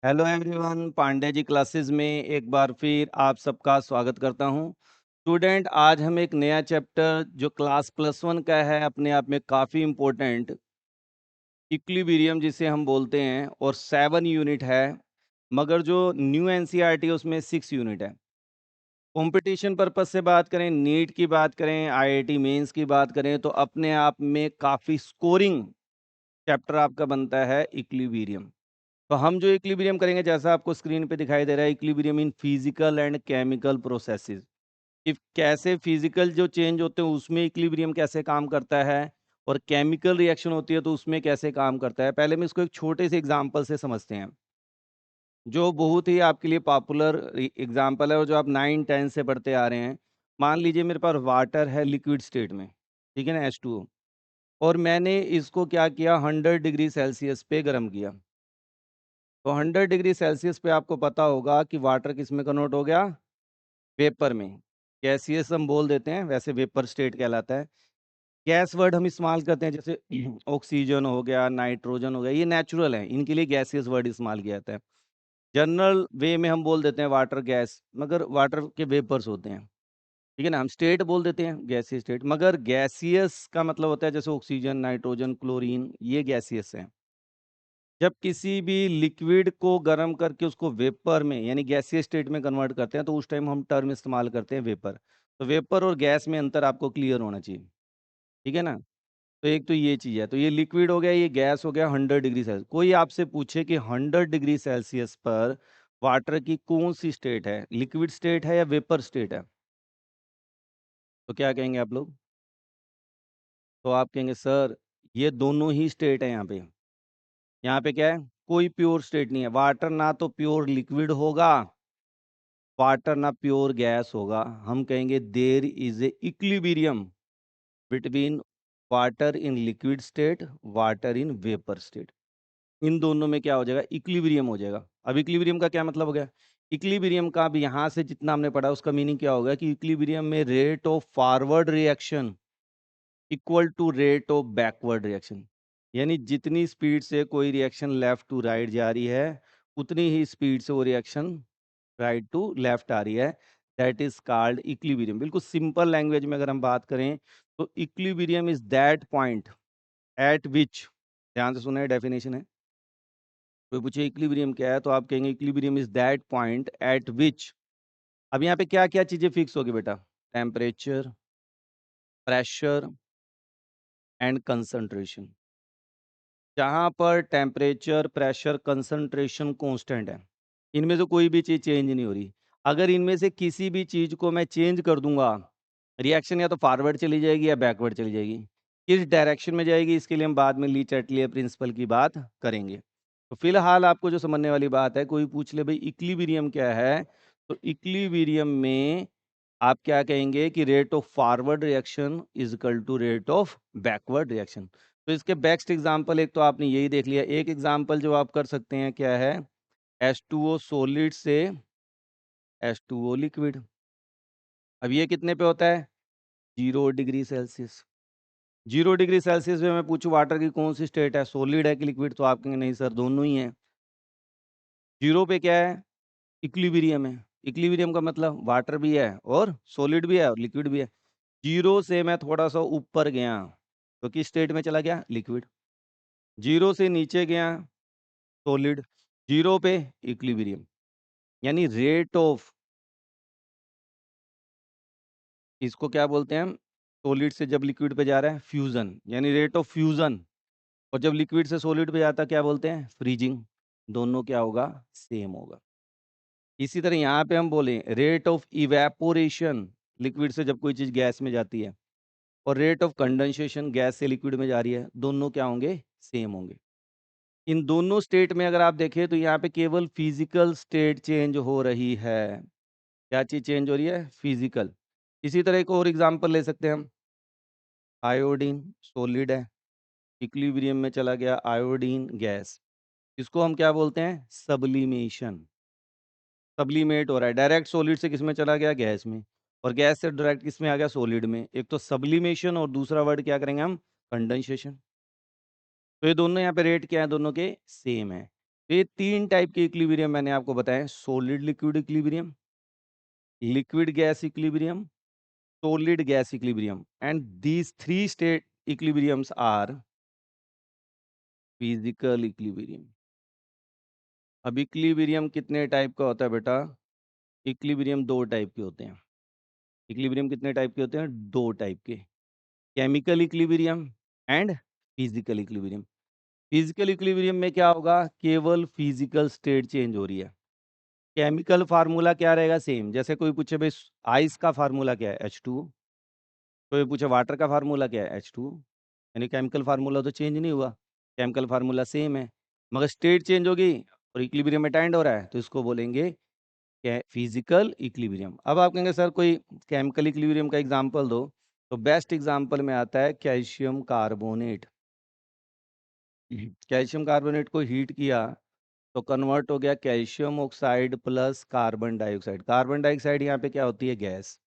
Hello everyone, Pandey ji classes में एक बार फिर आप सबका स्वागत करता हूं। स्टूडेंट, आज हम एक नया चैप्टर जो क्लास +1 का है, अपने आप में काफ़ी इम्पोर्टेंट, इक्विलिब्रियम जिसे हम बोलते हैं, और 7 यूनिट है। मगर जो न्यू एनसीईआरटी है उसमें 6 यूनिट है। कंपटीशन पर्पस से बात करें, नीट की बात करें, आईआईटी मेंस की बात करें, तो अपने आप में काफ़ी स्कोरिंग चैप्टर आपका बनता है इक्विलिब्रियम। तो हम जो इक्विलिब्रियम करेंगे, जैसा आपको स्क्रीन पे दिखाई दे रहा है, equilibrium in physical and chemical processes. कि कैसे फिजिकल जो चेंज होते हैं उसमें इक्विलिब्रियम कैसे काम करता है, और केमिकल रिएक्शन होती है तो उसमें कैसे काम करता है। पहले हम इसको एक छोटे से एग्जांपल से समझते हैं, जो बहुत ही आपके लिए पॉपुलर एग्जांपल है और जो आप 9 10 से पढ़ते आ रहे हैं। मान लीजिए मेरे पास वाटर है लिक्विड स्टेट में, ठीक है ना, H2O, और मैंने इसको क्या किया, 100 डिग्री सेल्सियस पे गर्म किया। तो 100 डिग्री सेल्सियस पे आपको पता होगा कि वाटर किस में कन्वर्ट हो गया, वेपर में। गैसियस हम बोल देते हैं, वैसे वेपर स्टेट कहलाता है। गैस वर्ड हम इस्तेमाल करते हैं, जैसे ऑक्सीजन हो गया, नाइट्रोजन हो गया, ये नेचुरल है, इनके लिए गैसियस वर्ड इस्तेमाल किया जाता है। जनरल वे में हम बोल देते हैं वाटर गैस, मगर वाटर के वेपर्स होते हैं, ठीक है ना। हम स्टेट बोल देते हैं, गैसियस स्टेट, मगर गैसियस का मतलब होता है जैसे ऑक्सीजन, नाइट्रोजन, क्लोरीन, ये गैसियस है। जब किसी भी लिक्विड को गर्म करके उसको वेपर में यानी गैसीय स्टेट में कन्वर्ट करते हैं, तो उस टाइम हम टर्म इस्तेमाल करते हैं वेपर। तो वेपर और गैस में अंतर आपको क्लियर होना चाहिए, ठीक है ना। तो एक तो ये चीज़ है, तो ये लिक्विड हो गया, ये गैस हो गया 100 डिग्री सेल्सियस। कोई आपसे पूछे कि 100 डिग्री सेल्सियस पर वाटर की कौन सी स्टेट है, लिक्विड स्टेट है या वेपर स्टेट है, तो क्या कहेंगे आप लोग? तो आप कहेंगे सर ये दोनों ही स्टेट है यहाँ पे। यहाँ पे क्या है, कोई प्योर स्टेट नहीं है। वाटर ना तो प्योर लिक्विड होगा, वाटर ना प्योर गैस होगा। हम कहेंगे there is a equilibrium between water in liquid state, water in vapour state. इन दोनों में क्या हो जाएगा, इक्विलिब्रियम हो जाएगा। अब इक्विलिब्रियम का क्या मतलब हो गया, इक्विलिब्रियम का अब यहाँ से जितना हमने पढ़ा उसका मीनिंग क्या होगा कि इक्विलिब्रियम में rate of forward reaction equal to rate of backward reaction. यानी जितनी स्पीड से कोई रिएक्शन लेफ्ट टू राइट जा रही है, उतनी ही स्पीड से वो रिएक्शन राइट टू लेफ्ट आ रही है। That is called equilibrium. बिल्कुल सिंपल लैंग्वेज में अगर हम बात करें, तो equilibrium is that point eight विच, ध्यान से सुना है, डेफिनेशन है। कोई पूछे इक्विलिब्रियम क्या है, तो आप कहेंगे equilibrium is that point eight विच। अब यहाँ पे क्या क्या चीजें फिक्स होगी बेटा, टेम्परेचर, प्रेशर एंड कंसंट्रेशन। जहाँ पर टेम्परेचर, प्रेशर, कंसंट्रेशन कांस्टेंट है, इनमें से कोई भी चीज़ चेंज नहीं हो रही। अगर इनमें से किसी भी चीज़ को मैं चेंज कर दूंगा, रिएक्शन या तो फॉरवर्ड चली जाएगी या बैकवर्ड चली जाएगी। किस डायरेक्शन में जाएगी, इसके लिए हम बाद में ली चैटलियर प्रिंसिपल की बात करेंगे। तो फिलहाल आपको जो समझने वाली बात है, कोई पूछ ले भाई इक्विलिब्रियम क्या है, तो इक्विलिब्रियम में आप क्या कहेंगे कि rate of forward reaction is equal to rate of backward reaction. तो इसके बेस्ट एग्जांपल एक तो आपने यही देख लिया। एक एग्जांपल जो आप कर सकते हैं क्या है, H2O सॉलिड से H2O लिक्विड। अब ये कितने पे होता है, 0 डिग्री सेल्सियस। 0 डिग्री सेल्सियस में मैं पूछूं वाटर की कौन सी स्टेट है, सॉलिड है कि लिक्विड, तो आप कहेंगे नहीं सर दोनों ही है। 0 पे क्या है, इक्विलिब्रियम है। इक्विलिब्रियम का मतलब वाटर भी है और सॉलिड भी है और लिक्विड भी है। 0 से मैं थोड़ा सा ऊपर गया तो किस स्टेट में चला गया, लिक्विड। 0 से नीचे गया, सॉलिड। 0 पे इक्विलिब्रियम। यानी रेट ऑफ, इसको क्या बोलते हैं हम, सॉलिड से जब लिक्विड पे जा रहा है फ्यूजन, यानी रेट ऑफ फ्यूजन। और जब लिक्विड से सॉलिड पे जाता है क्या बोलते हैं, फ्रीजिंग। दोनों क्या होगा, सेम होगा। इसी तरह यहाँ पे हम बोलें रेट ऑफ इवेपोरेशन, लिक्विड से जब कोई चीज़ गैस में जाती है, और रेट ऑफ कंडेंसेशन, गैस से लिक्विड में जा रही है, दोनों क्या होंगे, सेम होंगे। इन दोनों स्टेट में अगर आप देखें तो यहाँ पे केवल फिजिकल स्टेट चेंज हो रही है। क्या चीज़ चेंज हो रही है, फिजिकल। इसी तरह एक और एग्जांपल ले सकते हैं हम, आयोडीन सॉलिड है, इक्विलिब्रियम में चला गया आयोडीन गैस। इसको हम क्या बोलते हैं, सब्लिमेशन। सब्लिमेट हो रहा है, डायरेक्ट सॉलिड से किस में चला गया, गैस में, और गैस से डायरेक्ट किस में आ गया, सॉलिड में। एक तो सब्लिमेशन और दूसरा वर्ड क्या करेंगे हम, कंडेंसेशन। तो ये दोनों यहाँ पे रेट क्या है, दोनों के सेम है। ये 3 टाइप के इक्विलिब्रियम मैंने आपको बताए, solid liquid equilibrium, liquid gas equilibrium, solid gas equilibrium, and these three state equilibriums are physical equilibrium. अब इक्विलिब्रियम कितने टाइप का होता है बेटा? इक्विलिब्रियम 2 टाइप के होते हैं। इक्विलिब्रियम कितने टाइप के होते हैं? 2 टाइप के, chemical equilibrium and physical equilibrium. Physical equilibrium में क्या होगा? केवल फिजिकल स्टेट चेंज हो रही है। केमिकल फार्मूला क्या रहेगा? सेम। जैसे कोई पूछे भाई आइस का फार्मूला क्या है? H2। कोई पूछे वाटर का फार्मूला क्या है? H2। यानी केमिकल फार्मूला तो चेंज नहीं हुआ, केमिकल फार्मूला सेम है, मगर स्टेट चेंज होगी और इक्विलिब्रियम अटेंड हो रहा है, तो इसको बोलेंगे फिजिकल इक्विलिब्रियम। अब आप कहेंगे सर कोई केमिकल इक्विलिब्रियम का एग्जांपल दो, तो बेस्ट एग्जांपल में आता है कैल्शियम कार्बोनेट। कैल्शियम कार्बोनेट को हीट किया तो कन्वर्ट हो गया calcium oxide plus carbon dioxide. Carbon dioxide यहाँ पे क्या होती है? गैस।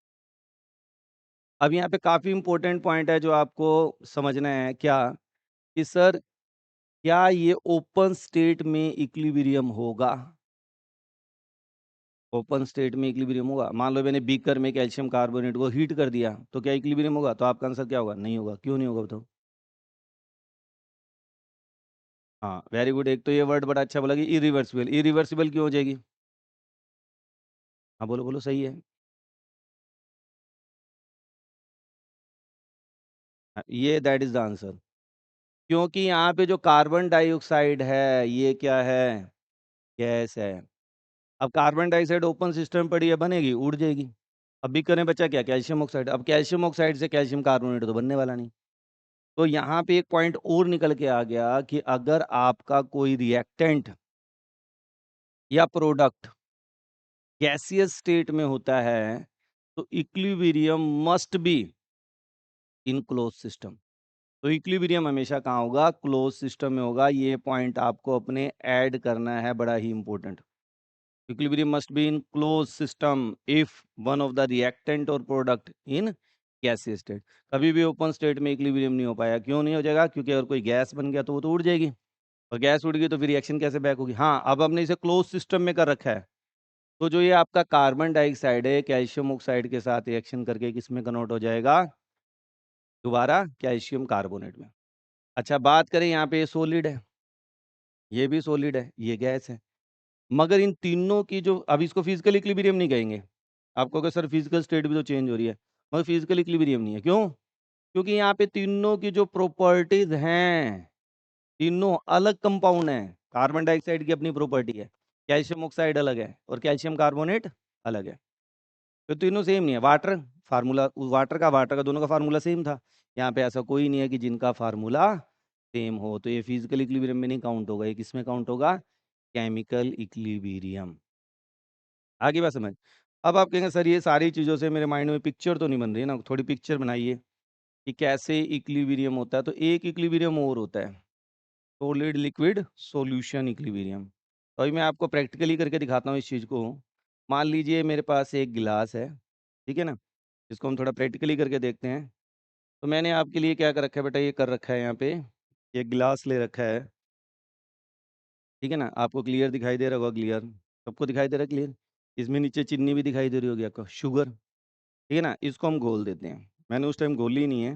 अब यहाँ पे काफी इंपॉर्टेंट पॉइंट है जो आपको समझना है, क्या कि सर क्या ये ओपन स्टेट में इक्विलिब्रियम होगा? ओपन स्टेट में इक्विलिब्रियम होगा? मान लो मैंने बीकर में कैल्शियम कार्बोनेट को हीट कर दिया, तो क्या इक्विलिब्रियम होगा? तो आपका आंसर क्या होगा? नहीं होगा। क्यों नहीं होगा बताओ? हाँ, वेरी गुड। एक तो ये वर्ड बड़ा अच्छा बोला कि इरिवर्सिबल। इरिवर्सिबल क्यों हो जाएगी? हाँ बोलो बोलो, सही है। हाँ, ये दैट इज द आंसर। क्योंकि यहाँ पे जो कार्बन डाइऑक्साइड है ये क्या है? गैस है। अब कार्बन डाइऑक्साइड ओपन सिस्टम पड़ी है, बनेगी? उड़ जाएगी। अब बीकर में बचा क्या? Calcium oxide. अब कैल्शियम ऑक्साइड से कैल्शियम कार्बोनेट तो बनने वाला नहीं। तो यहाँ पे एक पॉइंट और निकल के आ गया कि अगर आपका कोई रिएक्टेंट या प्रोडक्ट गैसियस स्टेट में होता है तो equilibrium must be in close system. तो इक्विलिब्रियम हमेशा कहाँ होगा? क्लोज सिस्टम में होगा। ये पॉइंट आपको अपने ऐड करना है, बड़ा ही important. Equilibrium must be in close system if one of the reactant और प्रोडक्ट इन गैसियस स्टेट। कभी भी ओपन स्टेट में इक्विलिब्रियम नहीं हो पाया। क्यों नहीं हो जाएगा? क्योंकि अगर कोई गैस बन गया तो वो तो उड़ जाएगी, और गैस उड़ गई तो फिर रिएक्शन कैसे बैक होगी? हाँ, अब हमने इसे क्लोज सिस्टम में कर रखा है, तो जो ये आपका कार्बन डाइऑक्साइड है कैल्शियम ऑक्साइड के साथ रिएक्शन करके किस में कन्वर्ट हो जाएगा? दोबारा कैल्शियम कार्बोनेट में। अच्छा, बात करें यहाँ पे, ये सॉलिड है, ये भी सॉलिड है, ये गैस है, मगर इन तीनों की जो, अब इसको फिजिकल इक्विलिब्रियम नहीं कहेंगे। आपको कहे सर फिजिकल स्टेट भी तो चेंज हो रही है, मगर फिजिकल इक्विलिब्रियम नहीं है। क्यों? क्योंकि यहाँ पे तीनों की जो प्रॉपर्टीज हैं, तीनों अलग कंपाउंड हैं। कार्बन डाइऑक्साइड की अपनी प्रॉपर्टी है, कैल्शियम ऑक्साइड अलग है, और कैल्शियम कार्बोनेट अलग है। तो तीनों सेम नहीं है। वाटर फार्मूला, वाटर का दोनों का फार्मूला सेम था। यहाँ पे ऐसा कोई नहीं है कि जिनका फार्मूला सेम हो, तो ये फिजिकल इक्विलिब्रियम में नहीं काउंट होगा। ये किस में काउंट होगा? Chemical equilibrium. आगे बात समझ? अब आप कहेंगे सर ये सारी चीज़ों से मेरे माइंड में पिक्चर तो नहीं बन रही है ना, थोड़ी पिक्चर बनाइए कि कैसे इक्विलिब्रियम होता है। तो एक इक्विलिब्रियम और होता है, सॉलिड लिक्विड सॉल्यूशन इक्विलिब्रियम। तो अभी मैं आपको प्रैक्टिकली करके दिखाता हूँ इस चीज़ को। मान लीजिए मेरे पास एक गिलास है, ठीक है ना, इसको हम थोड़ा प्रैक्टिकली करके देखते हैं। तो मैंने आपके लिए क्या कर रखा है बेटा? ये कर रखा है यहाँ पे, ये गिलास ले रखा है, ठीक है ना। आपको क्लियर दिखाई दे रहा होगा, क्लियर सबको दिखाई दे रहा है, क्लियर। इसमें नीचे चीनी भी दिखाई दे रही होगी आपको, शुगर, ठीक है ना। इसको हम घोल देते हैं। मैंने उस टाइम घोली नहीं है,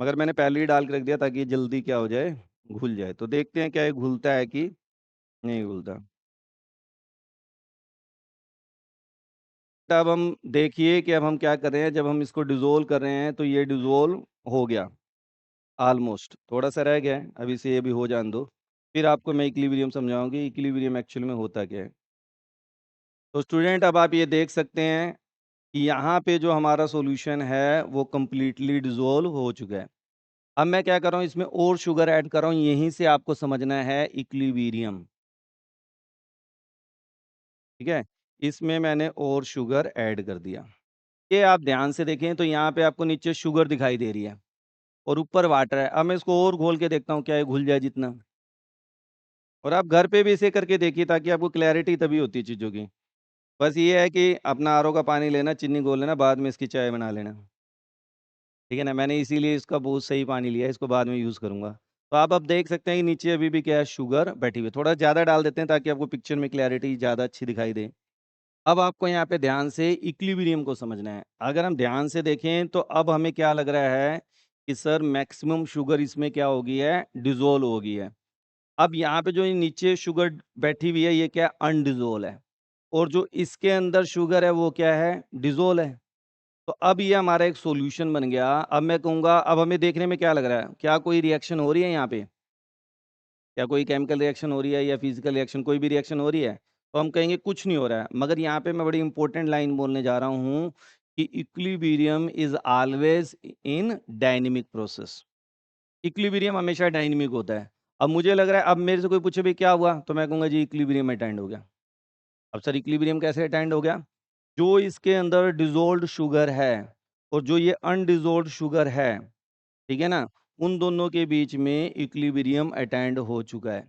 मगर मैंने पहले ही डाल के रख दिया ताकि ये जल्दी क्या हो जाए? घुल जाए। तो देखते हैं क्या ये घुलता है कि नहीं घुलता। तो अब हम देखिए कि अब हम क्या कर रहे हैं, जब हम इसको डिज़ोल्व कर रहे हैं तो ये डिज़ोल्व हो गया ऑलमोस्ट, थोड़ा सा रह गया है, अभी इसे ये भी हो जाने दो। फिर आपको मैं इक्विलिब्रियम समझाऊंगी, इक्विलिब्रियम एक्चुअल में होता क्या है। तो स्टूडेंट अब आप ये देख सकते हैं कि यहाँ पे जो हमारा सॉल्यूशन है वो कंप्लीटली डिज़ोल्व हो चुका है। अब मैं क्या कर रहा हूँ, इसमें और शुगर ऐड कर रहा हूँ। यहीं से आपको समझना है इक्विलिब्रियम, ठीक है। इसमें मैंने और शुगर ऐड कर दिया। ये आप ध्यान से देखें तो यहाँ पे आपको नीचे शुगर दिखाई दे रही है और ऊपर वाटर है। अब मैं इसको और घोल के देखता हूँ क्या ये घुल जाए जितना। और आप घर पे भी इसे करके देखिए ताकि आपको क्लैरिटी तभी होती है चीज़ों की। बस ये है कि अपना आरओ का पानी लेना, चीनी घोल लेना, बाद में इसकी चाय बना लेना, ठीक है ना। मैंने इसीलिए इसका बहुत सही पानी लिया है, इसको बाद में यूज़ करूँगा। तो आप अब देख सकते हैं कि नीचे अभी भी क्या है, शुगर बैठी हुई है। थोड़ा ज़्यादा डाल देते हैं ताकि आपको पिक्चर में क्लैरिटी ज़्यादा अच्छी दिखाई दे। अब आपको यहाँ पे ध्यान से इक्विलिब्रियम को समझना है। अगर हम ध्यान से देखें तो अब हमें क्या लग रहा है कि सर मैक्सिमम शुगर इसमें क्या हो गई है, डिसॉल्व हो गई है। अब यहाँ पे जो ये नीचे शुगर बैठी हुई है, ये क्या है, अनडिसॉल्व है। और जो इसके अंदर शुगर है वो क्या है, डिसॉल्व है। तो अब ये हमारा एक सॉल्यूशन बन गया। अब मैं कहूँगा, अब हमें देखने में क्या लग रहा है, क्या कोई रिएक्शन हो रही है यहाँ पे? क्या कोई केमिकल रिएक्शन हो रही है या फिजिकल रिएक्शन, कोई भी रिएक्शन हो रही है? तो हम कहेंगे कुछ नहीं हो रहा है। मगर यहाँ पे मैं बड़ी इंपॉर्टेंट लाइन बोलने जा रहा हूँ कि equilibrium is always in dynamic process. Equilibrium हमेशा डायनेमिक होता है। अब मुझे लग रहा है, अब मेरे से कोई पूछे भी क्या हुआ, तो मैं कहूँगा जी इक्विलिब्रियम अटेंड हो गया। अब सर इक्विलिब्रियम कैसे अटेंड हो गया? जो इसके अंदर डिसॉल्व्ड शुगर है और जो ये अनडिसॉल्व्ड शुगर है, ठीक है ना? उन दोनों के बीच में इक्विलिब्रियम अटेंड हो चुका है।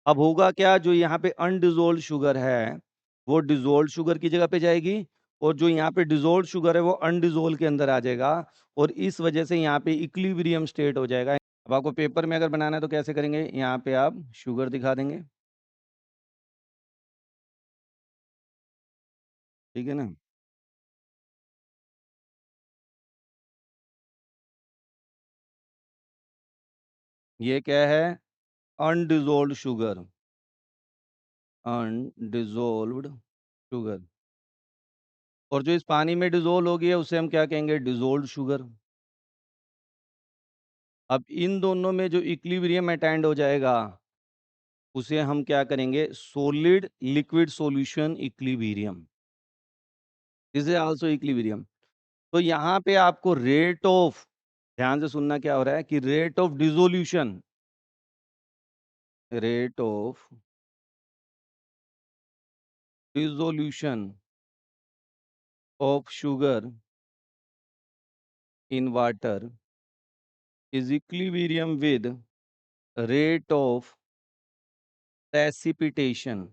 अब होगा क्या, जो यहाँ पे अनडिसॉल्व्ड शुगर है, वो डिसॉल्व्ड शुगर की जगह पे जाएगी और जो यहाँ पे डिसॉल्व्ड शुगर है, वो अनडिसॉल्व के अंदर आ जाएगा और इस वजह से यहाँ पे इक्विलिब्रियम स्टेट हो जाएगा। अब आपको पेपर में अगर बनाना है तो कैसे करेंगे? यहाँ पे आप शुगर दिखा देंगे, ठीक है ना? ये क्या है? अनडिसॉल्व्ड शुगर, अनडिसॉल्व्ड शुगर। और जो इस पानी में डिसॉल्व हो गई है, उसे हम क्या कहेंगे? Dissolved sugar. अब इन दोनों में जो इक्विलिब्रियम अटेंड हो जाएगा, उसे हम क्या करेंगे? Solid liquid solution equilibrium. This is also equilibrium. तो यहाँ पे आपको रेट ऑफ, ध्यान से सुनना क्या हो रहा है कि rate of dissolution, rate of dissolution of sugar in water is equilibrium with rate of precipitation,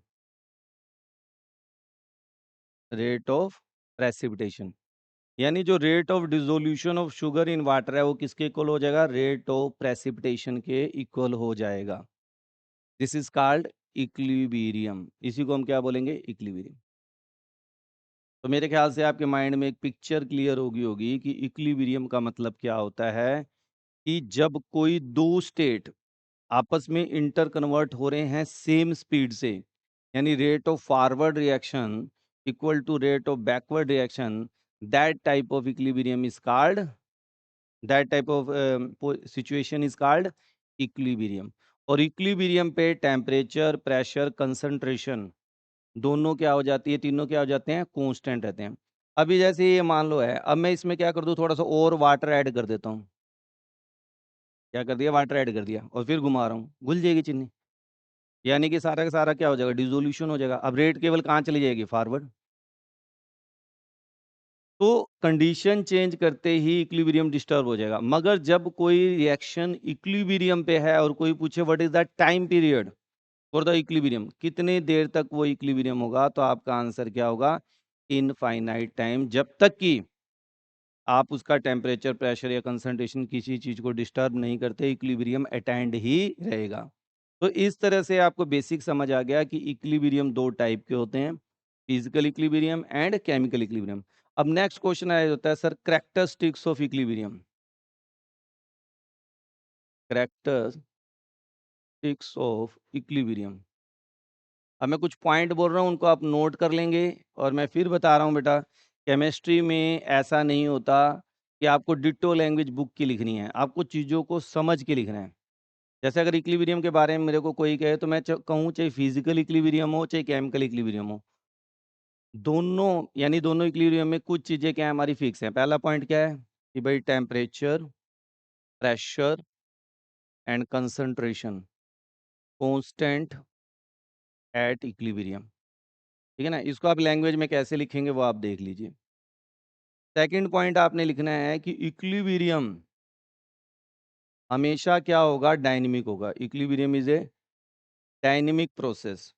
rate of precipitation. यानी जो rate of dissolution of sugar in water है, वो किसके इक्वल हो जाएगा? रेट ऑफ प्रेसिपिटेशन के इक्वल हो जाएगा। This is called equilibrium. इसी को हम क्या बोलेंगे? इक्विलिब्रियम। तो मेरे ख्याल से आपके माइंड में एक पिक्चर क्लियर होगी कि इक्विलिब्रियम का मतलब क्या होता है कि जब कोई दो स्टेट आपस में इंटर कन्वर्ट हो रहे हैं सेम स्पीड से, यानी rate of forward reaction equal to rate of backward reaction, that type of equilibrium is called, that type of situation is called equilibrium. और इक्विलिब्रियम पे टेम्परेचर, प्रेशर, कंसंट्रेशन दोनों क्या हो जाती है, तीनों क्या हो जाते हैं? कांस्टेंट रहते हैं। अभी जैसे ये मान लो है, अब मैं इसमें क्या कर दूं, थोड़ा सा और वाटर ऐड कर देता हूँ। क्या कर दिया? वाटर ऐड कर दिया और फिर घुमा रहा हूँ, घुल जाएगी चीनी। यानी कि सारा का सारा क्या हो जाएगा? डिसोल्यूशन हो जाएगा। अब रेट केवल कहाँ चली जाएगी? फॉरवर्ड। तो कंडीशन चेंज करते ही इक्विलिब्रियम डिस्टर्ब हो जाएगा। मगर जब कोई रिएक्शन इक्विलिब्रियम पे है और कोई पूछे what is the time period for the equilibrium, कितने देर तक वो इक्विलिब्रियम होगा, तो आपका आंसर क्या होगा? इनफाइनाइट टाइम, जब तक कि आप उसका टेम्परेचर, प्रेशर या कंसंट्रेशन किसी चीज को डिस्टर्ब नहीं करते, इक्विलिब्रियम अटेंड ही रहेगा। तो इस तरह से आपको बेसिक समझ आ गया कि इक्विलिब्रियम दो टाइप के होते हैं, physical equilibrium and chemical equilibrium. अब नेक्स्ट क्वेश्चन आया होता है, sir characteristics of equilibrium, characteristics of equilibrium. अब मैं कुछ पॉइंट बोल रहा हूँ, उनको आप नोट कर लेंगे। और मैं फिर बता रहा हूँ बेटा, केमिस्ट्री में ऐसा नहीं होता कि आपको डिट्टो लैंग्वेज बुक की लिखनी है, आपको चीज़ों को समझ के लिखना है। जैसे अगर इक्विलिब्रियम के बारे में मेरे को कोई कहे, तो मैं कहूँ चाहे फिजिकल इक्विलिब्रियम हो चाहे केमिकल इक्विलिब्रियम हो, दोनों, यानी दोनों इक्विलिब्रियम में कुछ चीज़ें क्या है, हमारी फिक्स हैं। पहला पॉइंट क्या है कि भाई temperature, pressure and concentration constant at equilibrium, ठीक है ना? इसको आप लैंग्वेज में कैसे लिखेंगे वो आप देख लीजिए। सेकंड पॉइंट आपने लिखना है कि इक्विलिब्रियम हमेशा क्या होगा? डायनेमिक होगा। Equilibrium is a dynamic process.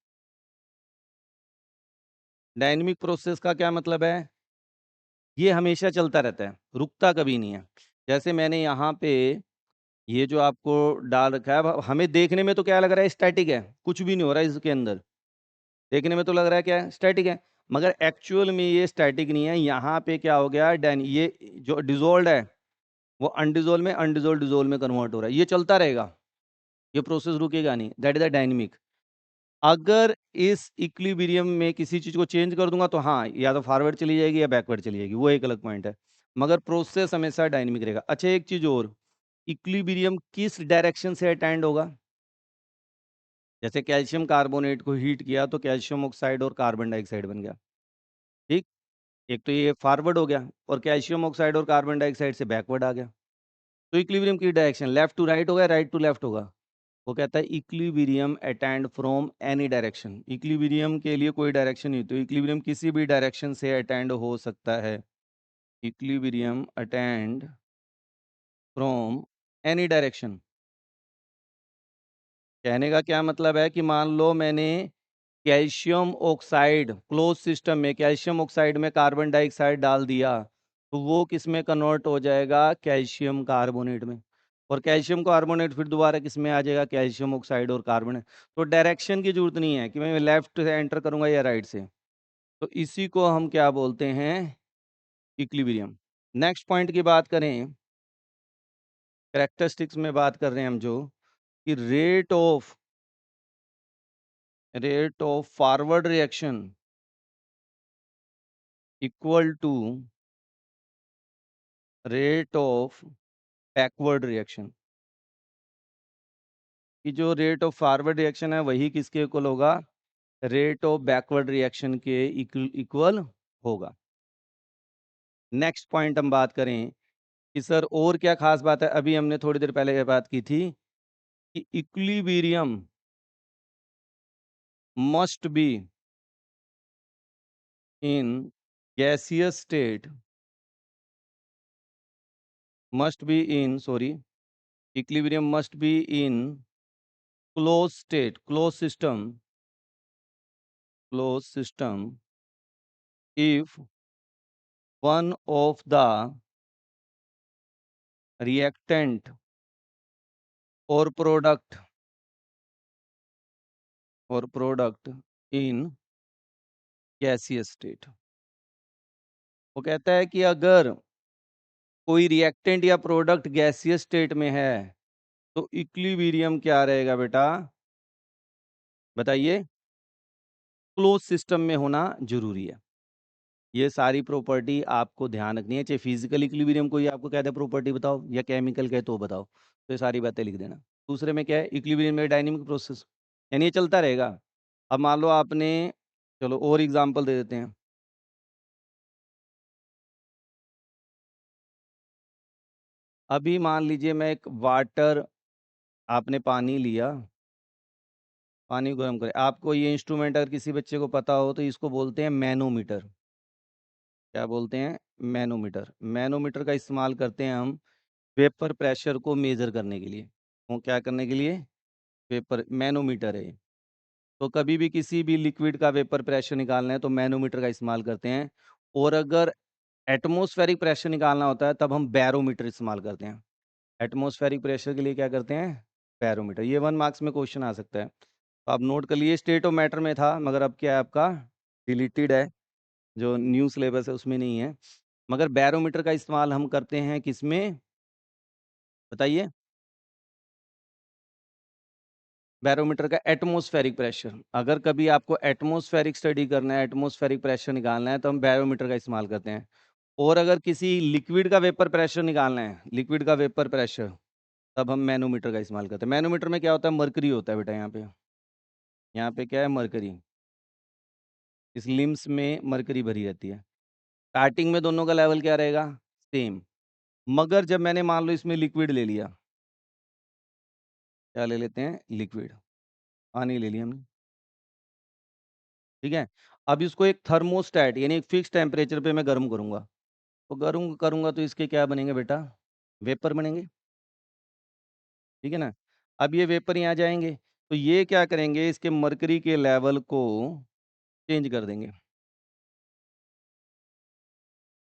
Dynamic process का क्या मतलब है? ये हमेशा चलता रहता है, रुकता कभी नहीं है। जैसे मैंने यहाँ पे ये जो आपको डाल रखा है, अब हमें देखने में तो क्या लग रहा है, स्टैटिक है, कुछ भी नहीं हो रहा है इसके अंदर। देखने में तो लग रहा है क्या है, स्टैटिक है, मगर एक्चुअल में ये स्टैटिक नहीं है। यहाँ पे क्या हो गया, ये जो डिजोल्व है वो अनडिजोल्व में, अनडिजोल्व डिजोल्व में कन्वर्ट हो रहा है। ये चलता रहेगा, ये प्रोसेस रुकेगा नहीं, दैट इज द डायनेमिक। अगर इस इक्विलिब्रियम में किसी चीज को चेंज कर दूंगा तो हाँ, या तो फॉरवर्ड चली जाएगी या बैकवर्ड चली जाएगी, वो एक अलग पॉइंट है, मगर प्रोसेस हमेशा डायनेमिक रहेगा। अच्छा, एक चीज और, इक्विलिब्रियम किस डायरेक्शन से अटेंड होगा? जैसे कैल्शियम कार्बोनेट को हीट किया तो कैल्शियम ऑक्साइड और कार्बन डाइऑक्साइड बन गया, ठीक। एक तो ये फॉरवर्ड हो गया, और कैल्शियम ऑक्साइड और कार्बन डाइऑक्साइड से बैकवर्ड आ गया। तो इक्विलिब्रियम की डायरेक्शन लेफ्ट टू राइट होगा, राइट टू लेफ्ट होगा? वो कहता है equilibrium attend from any direction. Equilibrium के लिए कोई डायरेक्शन नहीं, तो इक्विलिब्रियम किसी भी डायरेक्शन से अटेंड हो सकता है। Equilibrium attend from any direction. कहने का क्या मतलब है कि मान लो मैंने कैल्शियम ऑक्साइड क्लोज सिस्टम में, कैल्शियम ऑक्साइड में कार्बन डाइऑक्साइड डाल दिया, तो वो किस में कन्वर्ट हो जाएगा, कैल्शियम कार्बोनेट में। और कैल्शियम कार्बोनेट फिर दोबारा किस में आ जाएगा, कैल्शियम ऑक्साइड और कार्बन। तो डायरेक्शन की जरूरत नहीं है कि मैं लेफ्ट से एंटर करूंगा या राइट से। तो इसी को हम क्या बोलते हैं, इक्विलिब्रियम। नेक्स्ट पॉइंट की बात करें, कैरेक्टरिस्टिक्स में बात कर रहे हैं हम जो, कि rate of forward reaction equal to rate of backward reaction. कि जो रेट ऑफ फॉरवर्ड रिएक्शन है वही किसके इक्वल होगा, रेट ऑफ बैकवर्ड रिएक्शन के इक्वल होगा। नेक्स्ट पॉइंट हम बात करें कि सर और क्या खास बात है, अभी हमने थोड़ी देर पहले ये बात की थी कि equilibrium must be in gaseous state, must be in sorry, equilibrium must be in close state, close system if one of the reactant or product in gaseous state। वो कहता है कि अगर कोई रिएक्टेंट या प्रोडक्ट गैसियस स्टेट में है तो इक्विलिब्रियम क्या रहेगा बेटा, बताइए, क्लोज सिस्टम में होना जरूरी है। ये सारी प्रॉपर्टी आपको ध्यान रखनी है, चाहे फिजिकल इक्विलिब्रियम कोई आपको कहता है प्रॉपर्टी बताओ, या केमिकल कहे तो बताओ, तो ये सारी बातें लिख देना। दूसरे में क्या है, इक्विलिब्रियम में डायनेमिक प्रोसेस, यानी ये चलता रहेगा। अब मान लो आपने, चलो और एग्जांपल दे देते हैं। अभी मान लीजिए मैं एक वाटर, आपने पानी लिया, पानी को गर्म करें, आपको ये इंस्ट्रूमेंट अगर किसी बच्चे को पता हो तो इसको बोलते हैं मैनोमीटर। क्या बोलते हैं, मैनोमीटर। मैनोमीटर का इस्तेमाल करते हैं हम वेपर प्रेशर को मेजर करने के लिए। वो क्या करने के लिए, वेपर, मैनोमीटर है ये। तो कभी भी किसी भी लिक्विड का वेपर प्रेशर निकालना है तो मैनोमीटर का इस्तेमाल करते हैं। और अगर एटमॉस्फेरिक प्रेशर निकालना होता है तब हम बैरोमीटर इस्तेमाल करते हैं। एटमॉस्फेरिक प्रेशर के लिए क्या करते हैं, बैरोमीटर। ये 1 मार्क्स में क्वेश्चन आ सकता है, तो आप नोट कर लिए। स्टेट ऑफ मैटर में था, मगर अब क्या है आपका, डिलीटेड है, जो न्यू सिलेबस है उसमें नहीं है। मगर बैरोमीटर का इस्तेमाल हम करते हैं किसमें, बताइए। बैरोमीटर का एटमॉस्फेरिक प्रेशर, अगर कभी आपको एटमॉस्फेरिक स्टडी करना है, एटमॉस्फेरिक प्रेशर निकालना है तो हम बैरोमीटर का इस्तेमाल करते हैं। और अगर किसी लिक्विड का वेपर प्रेशर निकालना है, लिक्विड का वेपर प्रेशर, तब हम मैनोमीटर का इस्तेमाल करते हैं। मैनोमीटर में क्या होता है, मरकरी होता है बेटा, यहाँ पे क्या है, मरकरी। इस लिम्स में मरकरी भरी रहती है। स्टार्टिंग में दोनों का लेवल क्या रहेगा, सेम। मगर जब मैंने मान लो इसमें लिक्विड ले लिया, क्या ले लेते हैं, लिक्विड, पानी ले लिया हमने, ठीक है। अब इसको एक थर्मोस्टेट यानी एक फिक्स टेम्परेचर पे मैं गर्म करूंगा, तो गर्म करूंगा तो इसके क्या बनेंगे बेटा, वेपर बनेंगे, ठीक है ना। अब ये वेपर यहाँ जाएंगे, तो ये क्या करेंगे, इसके मरकरी के लेवल को चेंज कर देंगे।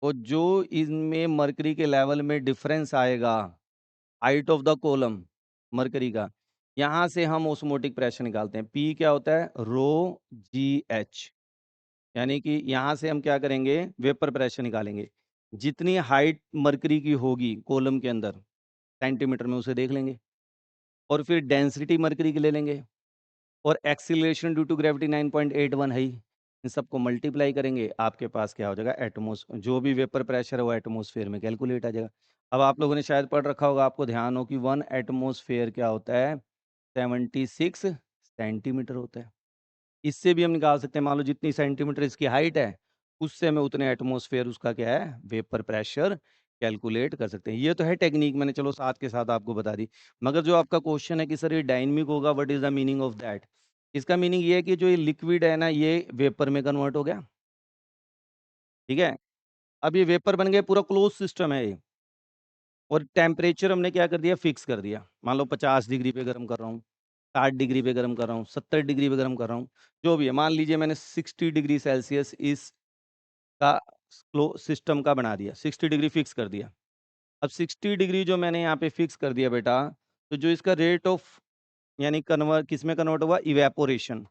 और जो इनमें मरकरी के लेवल में डिफरेंस आएगा, height of the column mercury का। यहाँ से हम ऑस्मोटिक प्रेशर निकालते हैं। पी क्या होता है? रो जी एच। यानी कि यहाँ से हम क्या करेंगे? वेपर प्रेशर निकालेंगे। जितनी हाइट मरकरी की होगी कॉलम के अंदर सेंटीमीटर में, उसे देख लेंगे और फिर डेंसिटी मरकरी की ले लेंगे और एक्सीलरेशन ड्यू टू ग्रेविटी 9.81 है ही। इन सबको मल्टीप्लाई करेंगे, आपके पास क्या हो जाएगा? जो भी वेपर प्रेशर है वो एटमॉस्फेयर में कैलकुलेट आ जाएगा। अब आप लोगों ने शायद पढ़ रखा होगा, आपको ध्यान हो कि 1 एटमॉस्फेयर क्या होता है? 76 सेंटीमीटर होता है। इससे भी हम निकाल सकते हैं, मान लो जितनी सेंटीमीटर इसकी हाइट है, उससे हमें उतने एटमॉस्फेयर उसका क्या है? वेपर प्रेशर कैलकुलेट कर सकते हैं। ये तो है टेक्नीक, मैंने चलो साथ के साथ आपको बता दी। मगर जो आपका क्वेश्चन है कि सर ये डायनामिक होगा, what is the meaning of that? इसका मीनिंग ये है कि जो ये लिक्विड है ना, ये वेपर में कन्वर्ट हो गया, ठीक है? अब ये वेपर बन गया, पूरा क्लोज़ सिस्टम है ये और टेम्परेचर हमने क्या कर दिया? फिक्स कर दिया। मान लो 50 डिग्री पे गर्म कर रहा हूँ, 60 डिग्री पे गर्म कर रहा हूँ, 70 डिग्री पे गर्म कर रहा हूँ, जो भी है। मान लीजिए मैंने 60 डिग्री सेल्सियस का क्लो सिस्टम का बना दिया, 60 डिग्री फिक्स कर दिया। अब 60 डिग्री जो मैंने यहाँ पे फिक्स कर दिया बेटा, तो जो इसका रेट ऑफ यानी किसमें कन्वर्ट हुआ? इवेपोरेशन।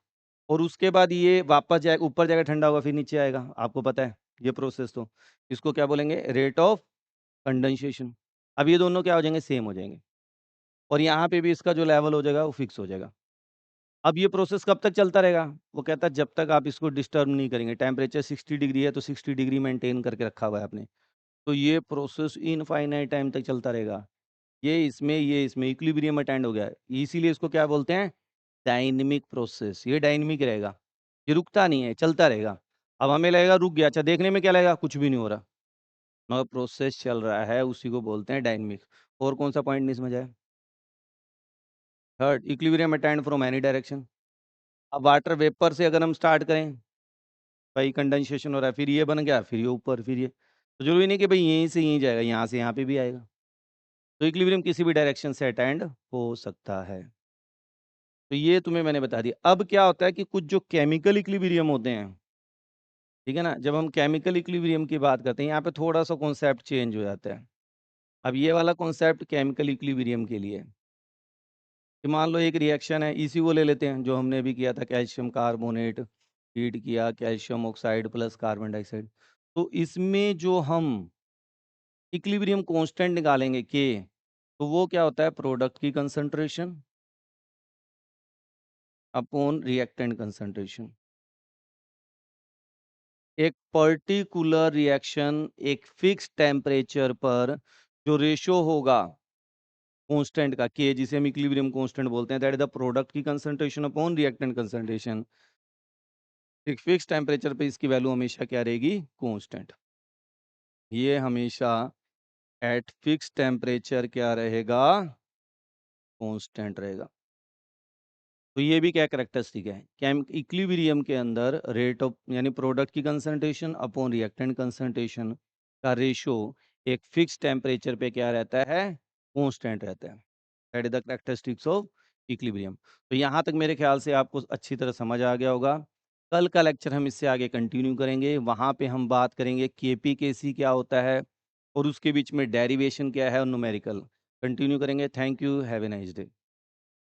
और उसके बाद ये वापस जाए ऊपर जाएगा, ठंडा होगा, फिर नीचे आएगा। आपको पता है ये प्रोसेस तो। इसको क्या बोलेंगे? Rate of condensation. अब ये दोनों क्या हो जाएंगे? सेम हो जाएंगे और यहाँ पे भी इसका जो लेवल हो जाएगा वो फिक्स हो जाएगा। अब ये प्रोसेस कब तक चलता रहेगा? वो कहता है जब तक आप इसको डिस्टर्ब नहीं करेंगे। टेम्परेचर 60 डिग्री है तो 60 डिग्री मेंटेन करके रखा हुआ है आपने। तो ये प्रोसेस इनफाइनाइट टाइम तक चलता रहेगा। ये इसमें इक्विलिब्रियम अटेंड हो गया है। इसीलिए इसको क्या बोलते हैं? Dynamic process. ये डायनामिक रहेगा, ये रुकता नहीं है, चलता रहेगा। अब हमें लगेगा रुक गया, अच्छा देखने में क्या लगेगा? कुछ भी नहीं हो रहा, मगर प्रोसेस चल रहा है, उसी को बोलते हैं डायनामिक। और कौन सा पॉइंट नहीं समझ आया? Third, equilibrium attend from any direction. अब वाटर वेपर से अगर हम स्टार्ट करें, भाई कंडेंसेशन हो रहा है, फिर ये बन गया, फिर ये ऊपर, फिर ये, तो जरूरी नहीं कि भाई यहीं से यहीं जाएगा, यहाँ से यहाँ पे भी आएगा। तो इक्विलिब्रियम किसी भी डायरेक्शन से अटेंड हो सकता है। तो ये तुम्हें मैंने बता दिया। अब क्या होता है कि कुछ जो केमिकल इक्विलिब्रियम होते हैं, ठीक है ना? जब हम केमिकल इक्विलिब्रियम की बात करते हैं, यहाँ पे थोड़ा-सा कॉन्सेप्ट चेंज हो जाता है। अब ये वाला कॉन्सेप्ट केमिकल इक्विलिब्रियम के लिए है, कि मान लो एक रिएक्शन है, इसी को ले लेते हैं जो हमने अभी किया था, कैल्शियम कार्बोनेट हीट किया, calcium oxide plus carbon dioxide. तो इसमें जो हम इक्विलिब्रियम कांस्टेंट निकालेंगे के, तो वो क्या होता है? प्रोडक्ट की कंसंट्रेशन अपॉन रिएक्टेंट कंसंट्रेशन। एक पर्टिकुलर रिएक्शन एक फिक्स टेम्परेचर पर जो रेशो होगा कांस्टेंट का, के, जिसे हम इक्विलिब्रियम कांस्टेंट बोलते हैं, दैट इज द प्रोडक्ट की कंसंट्रेशन अपॉन रिएक्टेंट कंसंट्रेशन। एक फिक्स टेम्परेचर पे इसकी वैल्यू हमेशा क्या रहेगी? कांस्टेंट। ये हमेशा एट फिक्स टेम्परेचर क्या रहेगा? कांस्टेंट रहेगा। तो ये भी क्या कैरेक्टरिस्टिक है? केम इक्विलिब्रियम के अंदर रेट ऑफ यानी प्रोडक्ट की कंसंट्रेशन अपॉन रिएक्टेंट कंसंट्रेशन का रेशो एक फिक्स टेम्परेचर पे क्या रहता है? कांस्टेंट रहता है। That is the characteristics of equilibrium. तो यहाँ तक मेरे ख्याल से आपको अच्छी तरह समझ आ गया होगा। कल का लेक्चर हम इससे आगे कंटिन्यू करेंगे। वहाँ पे हम बात करेंगे केपी केसी क्या होता है और उसके बीच में डेरिवेशन क्या है और न्यूमेरिकल। कंटिन्यू करेंगे। Thank you. Have a nice day.